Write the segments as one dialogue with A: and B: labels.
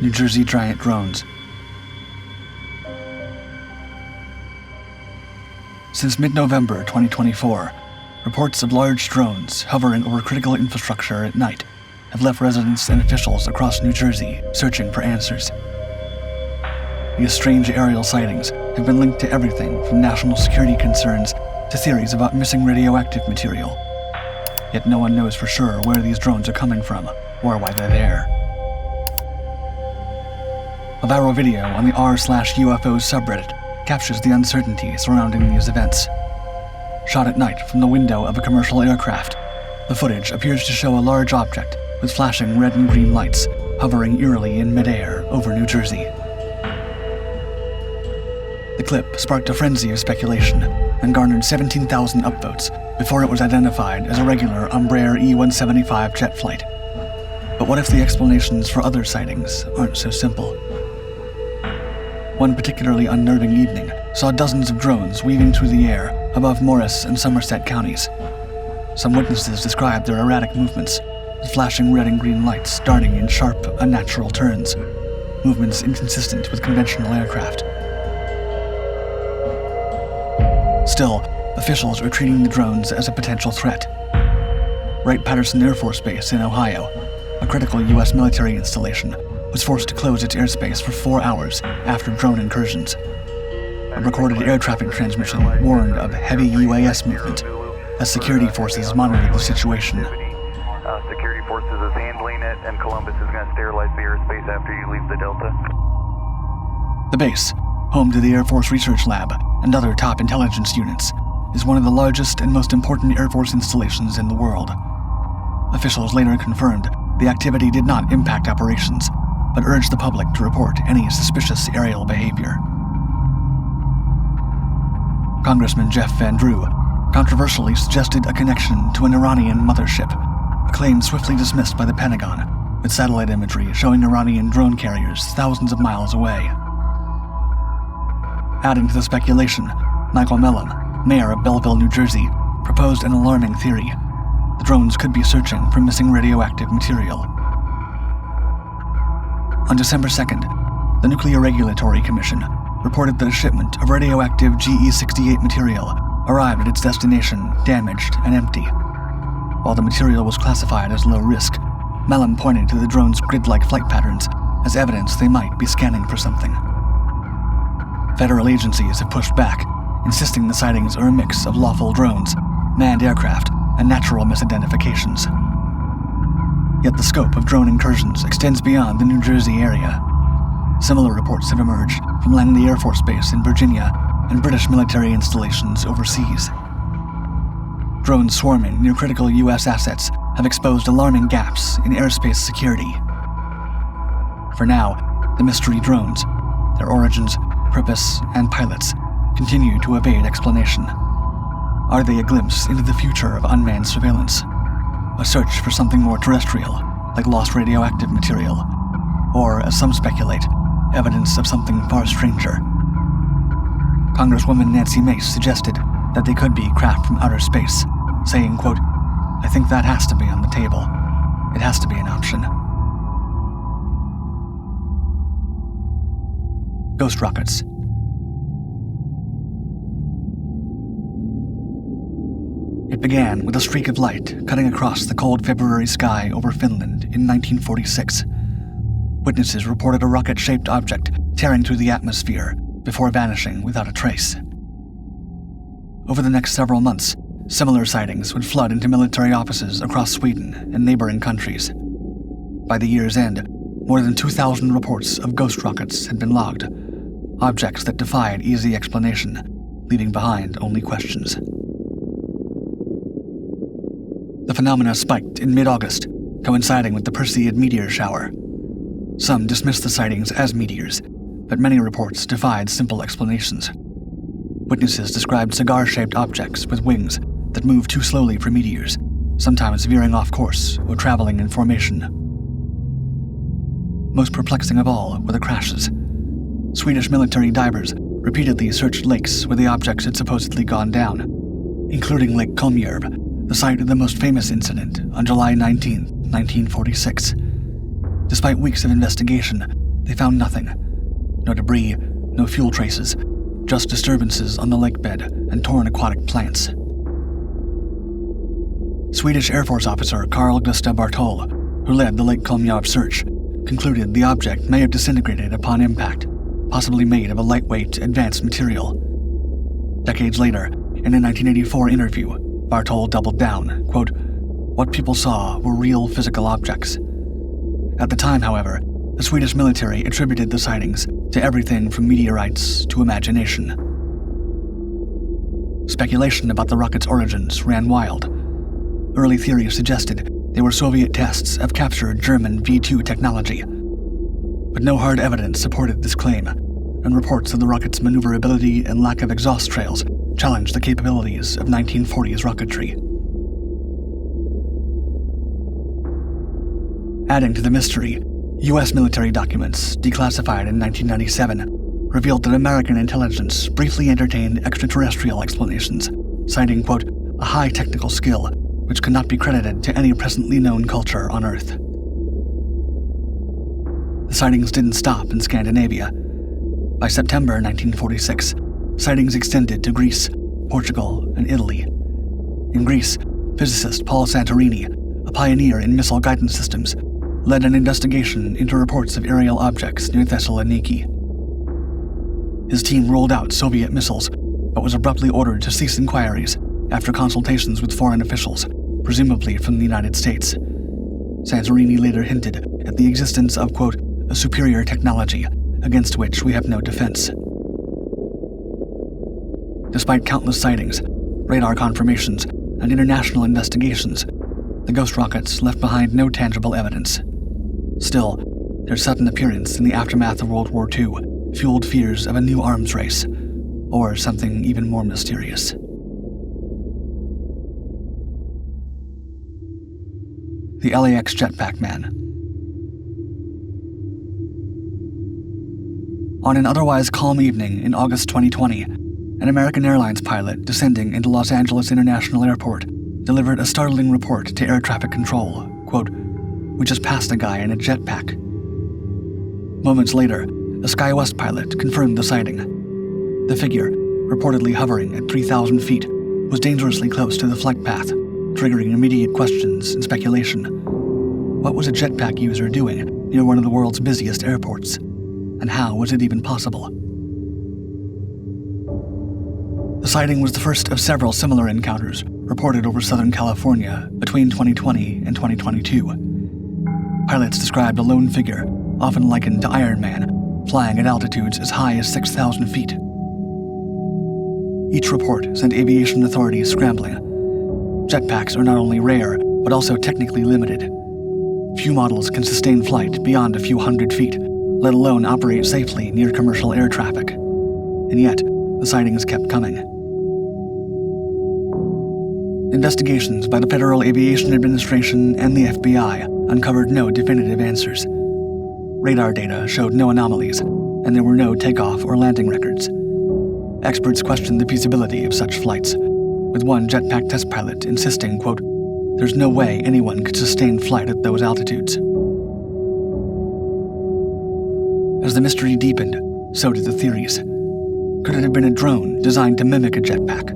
A: New Jersey giant drones. Since mid-November 2024, reports of large drones hovering over critical infrastructure at night have left residents and officials across New Jersey searching for answers. These strange aerial sightings have been linked to everything from national security concerns to theories about missing radioactive material. Yet no one knows for sure where these drones are coming from or why they're there. A viral video on the r/UFOs subreddit captures the uncertainty surrounding these events. Shot at night from the window of a commercial aircraft, the footage appears to show a large object with flashing red and green lights hovering eerily in midair over New Jersey. The clip sparked a frenzy of speculation and garnered 17,000 upvotes before it was identified as a regular Embraer E175 jet flight. But what if the explanations for other sightings aren't so simple? One particularly unnerving evening saw dozens of drones weaving through the air above Morris and Somerset counties. Some witnesses described their erratic movements, with flashing red and green lights darting in sharp, unnatural turns, movements inconsistent with conventional aircraft. Still, officials are treating the drones as a potential threat. Wright-Patterson Air Force Base in Ohio, a critical U.S. military installation, was forced to close its airspace for 4 hours after drone incursions. A recorded air traffic transmission warned of heavy UAS movement as security forces monitored the situation.
B: Security forces is handling it, and Columbus is going to sterilize the airspace after you leave the Delta.
A: The base, home to the Air Force Research Lab and other top intelligence units, is one of the largest and most important Air Force installations in the world. Officials later confirmed the activity did not impact operations, but urged the public to report any suspicious aerial behavior. Congressman Jeff Van Drew controversially suggested a connection to an Iranian mothership, a claim swiftly dismissed by the Pentagon, with satellite imagery showing Iranian drone carriers thousands of miles away. Adding to the speculation, Michael Mellon, mayor of Belleville, New Jersey, proposed an alarming theory. The drones could be searching for missing radioactive material. On December 2nd, the Nuclear Regulatory Commission reported that a shipment of radioactive GE-68 material arrived at its destination damaged and empty. While the material was classified as low risk, Mellon pointed to the drone's grid-like flight patterns as evidence they might be scanning for something. Federal agencies have pushed back, insisting the sightings are a mix of lawful drones, manned aircraft, and natural misidentifications. Yet the scope of drone incursions extends beyond the New Jersey area. Similar reports have emerged from Langley Air Force Base in Virginia and British military installations overseas. Drones swarming near critical U.S. assets have exposed alarming gaps in airspace security. For now, the mystery drones, their origins, purpose, and pilots, continue to evade explanation. Are they a glimpse into the future of unmanned surveillance? A search for something more terrestrial, like lost radioactive material? Or, as some speculate, evidence of something far stranger? Congresswoman Nancy Mace suggested that they could be craft from outer space, saying, quote, "I think that has to be on the table. It has to be an option." Ghost rockets. It began with a streak of light cutting across the cold February sky over Finland in 1946. Witnesses reported a rocket-shaped object tearing through the atmosphere before vanishing without a trace. Over the next several months, similar sightings would flood into military offices across Sweden and neighboring countries. By the year's end, more than 2,000 reports of ghost rockets had been logged, objects that defied easy explanation, leaving behind only questions. The phenomena spiked in mid-August, coinciding with the Perseid meteor shower. Some dismissed the sightings as meteors, but many reports defied simple explanations. Witnesses described cigar-shaped objects with wings that moved too slowly for meteors, sometimes veering off course or traveling in formation. Most perplexing of all were the crashes. Swedish military divers repeatedly searched lakes where the objects had supposedly gone down, including Lake Kulmjärv, the site of the most famous incident on July 19, 1946. Despite weeks of investigation, they found nothing. No debris, no fuel traces, just disturbances on the lakebed and torn aquatic plants. Swedish Air Force officer Carl Gustaf Bartol, who led the Lake Kulmjarv search, concluded the object may have disintegrated upon impact, possibly made of a lightweight, advanced material. Decades later, in a 1984 interview, Bartol doubled down, quote, "What people saw were real physical objects." At the time, however, the Swedish military attributed the sightings to everything from meteorites to imagination. Speculation about the rocket's origins ran wild. Early theories suggested they were Soviet tests of captured German V-2 technology. But no hard evidence supported this claim, and reports of the rocket's maneuverability and lack of exhaust trails challenged the capabilities of 1940s rocketry. Adding to the mystery, U.S. military documents, declassified in 1997, revealed that American intelligence briefly entertained extraterrestrial explanations, citing, quote, "a high technical skill which could not be credited to any presently known culture on Earth." The sightings didn't stop in Scandinavia. By September 1946, sightings extended to Greece, Portugal, and Italy. In Greece, physicist Paul Santorini, a pioneer in missile guidance systems, led an investigation into reports of aerial objects near Thessaloniki. His team rolled out Soviet missiles, but was abruptly ordered to cease inquiries after consultations with foreign officials, presumably from the United States. Santorini later hinted at the existence of, quote, "a superior technology against which we have no defense." Despite countless sightings, radar confirmations, and international investigations, the ghost rockets left behind no tangible evidence. Still, their sudden appearance in the aftermath of World War II fueled fears of a new arms race, or something even more mysterious. The Lax Jet Packman. On an otherwise calm evening in August 2020, an American Airlines pilot descending into Los Angeles International Airport delivered a startling report to air traffic control, quote, "We just passed a guy in a jetpack." Moments later, a SkyWest pilot confirmed the sighting. The figure, reportedly hovering at 3,000 feet, was dangerously close to the flight path, triggering immediate questions and speculation. What was a jetpack user doing near one of the world's busiest airports? And how was it even possible? The sighting was the first of several similar encounters reported over Southern California between 2020 and 2022. Pilots described a lone figure, often likened to Iron Man, flying at altitudes as high as 6,000 feet. Each report sent aviation authorities scrambling. Jetpacks are not only rare, but also technically limited. Few models can sustain flight beyond a few hundred feet, let alone operate safely near commercial air traffic. And yet, the sightings kept coming. Investigations by the Federal Aviation Administration and the FBI uncovered no definitive answers. Radar data showed no anomalies, and there were no takeoff or landing records. Experts questioned the feasibility of such flights, with one jetpack test pilot insisting, quote, "There's no way anyone could sustain flight at those altitudes." As the mystery deepened, so did the theories. Could it have been a drone designed to mimic a jetpack?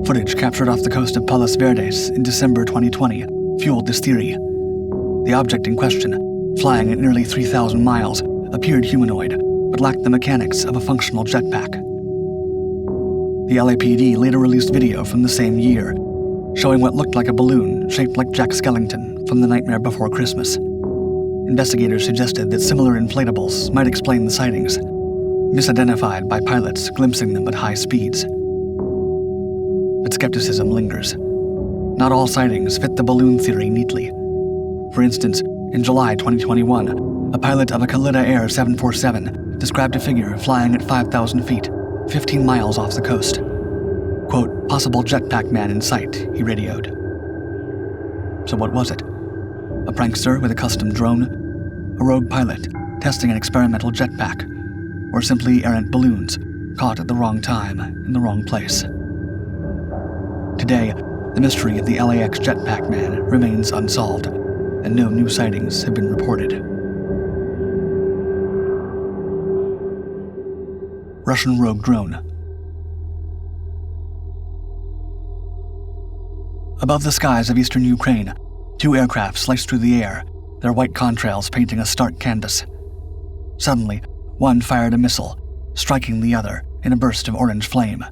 A: Footage captured off the coast of Palos Verdes in December 2020 fueled this theory. The object in question, flying at nearly 3,000 miles, appeared humanoid, but lacked the mechanics of a functional jetpack. The LAPD later released video from the same year, showing what looked like a balloon shaped like Jack Skellington from The Nightmare Before Christmas. Investigators suggested that similar inflatables might explain the sightings, misidentified by pilots glimpsing them at high speeds. But skepticism lingers. Not all sightings fit the balloon theory neatly. For instance, in July 2021, a pilot of a Kalitta Air 747 described a figure flying at 5,000 feet, 15 miles off the coast. Quote, "Possible jetpack man in sight," he radioed. So what was it? A prankster with a custom drone? A rogue pilot testing an experimental jetpack? Or simply errant balloons caught at the wrong time in the wrong place? Today, The mystery of the Lax Jet Packman remains unsolved, and no new sightings have been reported. Russian rogue drone. Above the skies of eastern Ukraine, 2 aircraft sliced through the air, their white contrails painting a stark canvas. Suddenly, one fired a missile, striking the other in a burst of orange flame.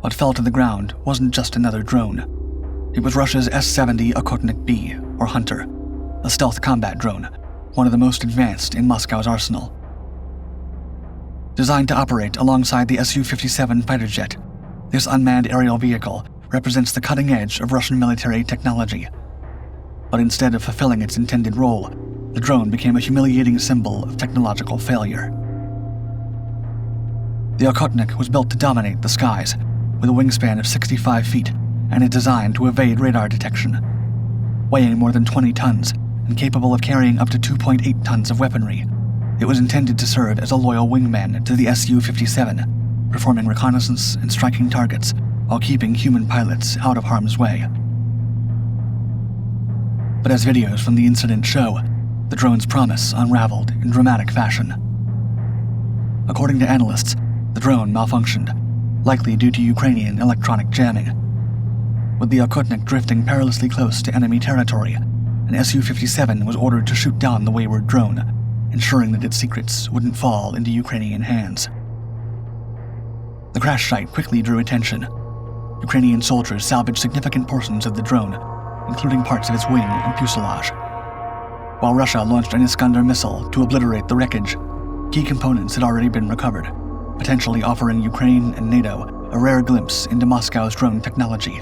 A: What fell to the ground wasn't just another drone. It was Russia's S-70 Okhotnik B, or Hunter, a stealth combat drone, one of the most advanced in Moscow's arsenal. Designed to operate alongside the Su-57 fighter jet, this unmanned aerial vehicle represents the cutting edge of Russian military technology. But instead of fulfilling its intended role, the drone became a humiliating symbol of technological failure. The Okhotnik was built to dominate the skies, with a wingspan of 65 feet and is designed to evade radar detection. Weighing more than 20 tons and capable of carrying up to 2.8 tons of weaponry, it was intended to serve as a loyal wingman to the Su-57, performing reconnaissance and striking targets while keeping human pilots out of harm's way. But as videos from the incident show, the drone's promise unraveled in dramatic fashion. According to analysts, the drone malfunctioned, likely due to Ukrainian electronic jamming. With the Okhotnik drifting perilously close to enemy territory, an Su-57 was ordered to shoot down the wayward drone, ensuring that its secrets wouldn't fall into Ukrainian hands. The crash site quickly drew attention. Ukrainian soldiers salvaged significant portions of the drone, including parts of its wing and fuselage. While Russia launched an Iskander missile to obliterate the wreckage, key components had already been recovered, potentially offering Ukraine and NATO a rare glimpse into Moscow's drone technology.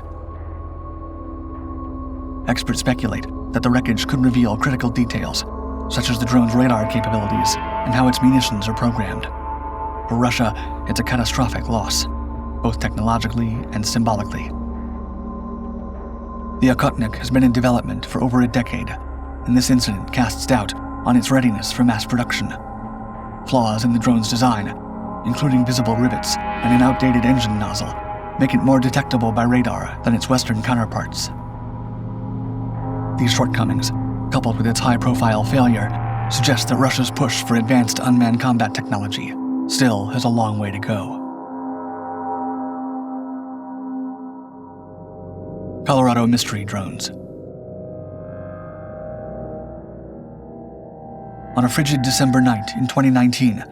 A: Experts speculate that the wreckage could reveal critical details, such as the drone's radar capabilities and how its munitions are programmed. For Russia, it's a catastrophic loss, both technologically and symbolically. The Okhotnik has been in development for over a decade, and this incident casts doubt on its readiness for mass production. Flaws in the drone's design, including visible rivets and an outdated engine nozzle, make it more detectable by radar than its Western counterparts. These shortcomings, coupled with its high-profile failure, suggest that Russia's push for advanced unmanned combat technology still has a long way to go. Colorado mystery drones. On a frigid December night in 2019,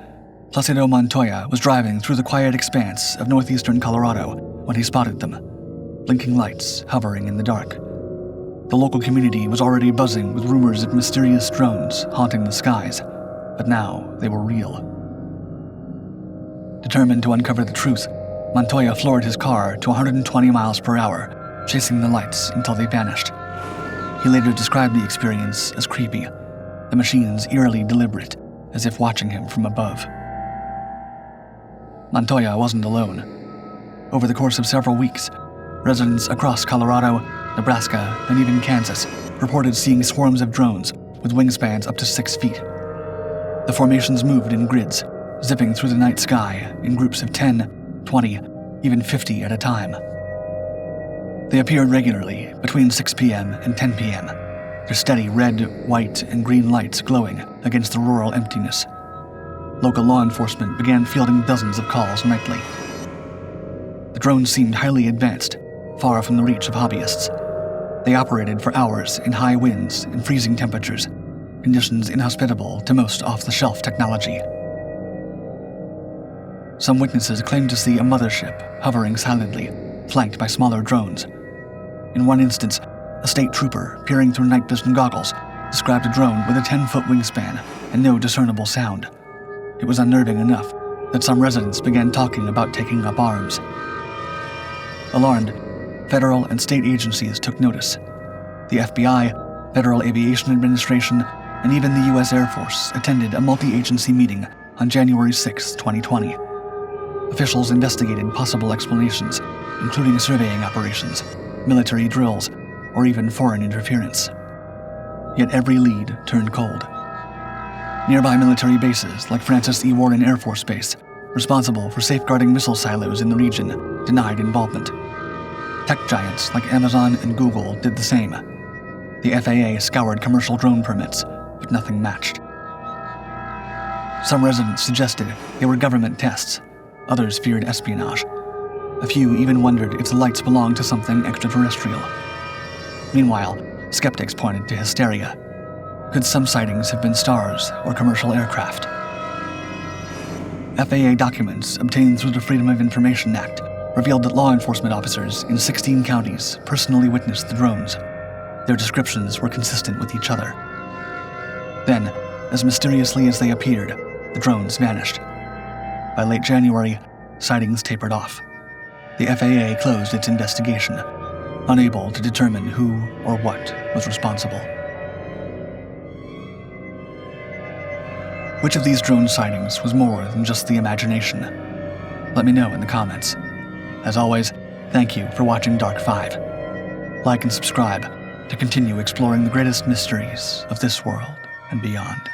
A: Placido Montoya was driving through the quiet expanse of northeastern Colorado when he spotted them, blinking lights hovering in the dark. The local community was already buzzing with rumors of mysterious drones haunting the skies, but now they were real. Determined to uncover the truth, Montoya floored his car to 120 miles per hour, chasing the lights until they vanished. He later described the experience as creepy, the machines eerily deliberate, as if watching him from above. Montoya wasn't alone. Over the course of several weeks, residents across Colorado, Nebraska, and even Kansas reported seeing swarms of drones with wingspans up to 6 feet. The formations moved in grids, zipping through the night sky in groups of 10, 20, even 50 at a time. They appeared regularly between 6 p.m. and 10 p.m., their steady red, white, and green lights glowing against the rural emptiness. Local law enforcement began fielding dozens of calls nightly. The drones seemed highly advanced, far from the reach of hobbyists. They operated for hours in high winds and freezing temperatures, conditions inhospitable to most off-the-shelf technology. Some witnesses claimed to see a mothership hovering silently, flanked by smaller drones. In one instance, a state trooper peering through night vision goggles described a drone with a 10-foot wingspan and no discernible sound. It was unnerving enough that some residents began talking about taking up arms. Alarmed, federal and state agencies took notice. The FBI, Federal Aviation Administration, and even the U.S. Air Force attended a multi-agency meeting on January 6, 2020. Officials investigated possible explanations, including surveying operations, military drills, or even foreign interference. Yet every lead turned cold. Nearby military bases like Francis E. Warren Air Force Base, responsible for safeguarding missile silos in the region, denied involvement. Tech giants like Amazon and Google did the same. The FAA scoured commercial drone permits, but nothing matched. Some residents suggested they were government tests. Others feared espionage. A few even wondered if the lights belonged to something extraterrestrial. Meanwhile, skeptics pointed to hysteria. Could some sightings have been stars or commercial aircraft? FAA documents obtained through the Freedom of Information Act revealed that law enforcement officers in 16 counties personally witnessed the drones. Their descriptions were consistent with each other. Then, as mysteriously as they appeared, the drones vanished. By late January, sightings tapered off. The FAA closed its investigation, unable to determine who or what was responsible. Which of these drone sightings was more than just the imagination? Let me know in the comments. As always, thank you for watching Dark 5. Like and subscribe to continue exploring the greatest mysteries of this world and beyond.